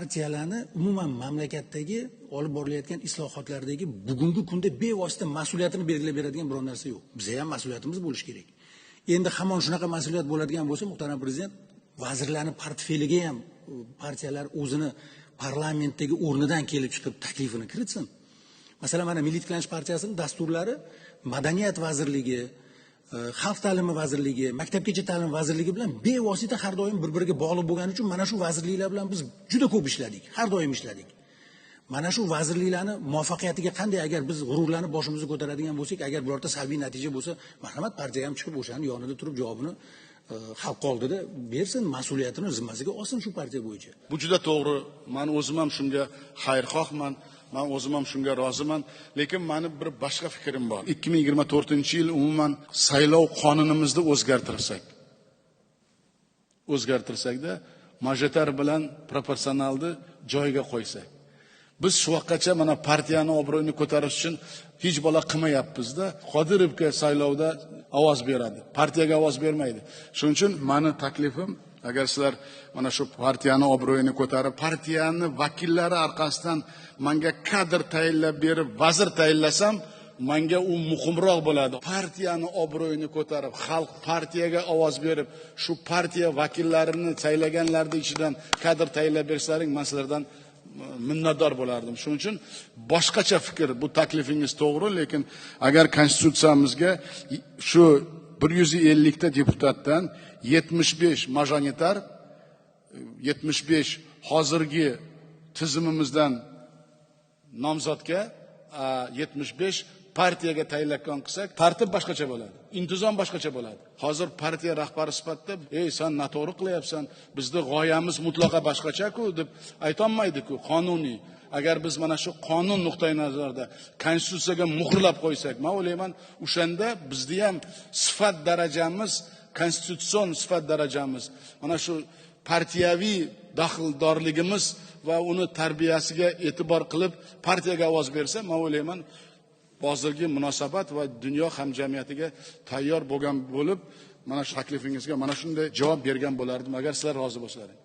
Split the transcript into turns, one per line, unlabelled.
Partiyalarni umuman mamlakatdagi olib borilayotgan islohotlardagi bugungi kunda bevosita mas'uliyatini belgilab beradigan biror narsa yo'q. Bizga ham mas'uliyatimiz bo'lishi kerak. Endi hamon shunaqa mas'uliyat bo'ladigan bo'lsa, muhtaram prezident, vazirlarning portfeliga ham partiyalar o'zini parlamentdagi o'rnidan kelib chiqib taklifini kiritsin. Masalan, mana Milliy tiklanish partiyasining dasturlari Madaniyat vazirligi, Xalq ta'limi vazirligi, Maktabgacha ta'lim vazirligi bilan bevosita har doim bir-biriga bog'liq bo'lgani uchun mana shu vazirliklar bilan biz juda ko'p ishladik, har doim ishladik. Mana shu vazirliklarni muvaffaqiyatiga qanday agar biz g'ururlanib boshimizni ko'taradigan bo'lsak, agar birorta salbiy natija bo'lsa, marhamat, partiya ham chiqib o'shaning yonida turib javobini xalq oldida bersin, mas'uliyatini zimmasiga olsin shu partiya bo'yicha.
Bu juda to'g'ri. Men o'zim ham shunga xayrxohman. Men o'zim ham shunga roziman, lekin meni bir boshqa fikrim bor. 2024-yil umuman saylov qonunimizni o'zgartirsakda majoritar bilan proporsionalni joyiga qo'ysak. Biz shu vaqtgacha mana partiyani obro'yini ko'tarish uchun hech bola qilmayapmiz-da. Qodirovga saylovda ovoz beradi, partiyaga ovoz bermaydi. Shuning uchun meni taklifim, agar sizlar mana shu partiyani obro'yini ko'tarib, partiyani vakillari orqasidan menga kadr tayinlab berib, vazir tayinlasam, menga u muhimroq bo'ladi. Partiyani obro'yini ko'tarib, xalq partiyaga ovoz berib, shu partiya vakillarini saylaganlarning ichidan kadr tayinlab bersaling, men sizlardan minnatdor bo'lardim. Shuning uchun boshqacha fikr, bu taklifingiz to'g'ri, lekin agar konstitutsiyamizga shu 150 ta deputatdan 75 majoritar, 75 hozirgi tizimimizdan nomzodga 75 partiyaga tayinlangan qilsak, tartib boshqacha bo'ladi, intizom boshqacha bo'ladi. Hozir partiya rahbari sifatida, sen noto'g'ri qilyapsan, bizning g'oyamiz mutlaqo boshqacha-ku deb aytolmaydi-ku, qonuniy. Agar biz mana shu qonun nuqtai nazarida konstitutsiyaga muhrlab qo'ysak, men o'ylayman, o'shanda bizning ham sifat darajamiz, konstitutsion sifat darajamiz, mana shu partiyaviy daxldorligimiz va uni tarbiyasiga e'tibor qilib partiyaga ovoz bersa, men o'ylayman, hozirgi munosabat va dunyo hamjamiyatiga tayyor bo'lgan bo'lib, mana shu taklifingizga mana shunday javob bergan bo'lardim, agar sizlar rozi bo'lsalaring.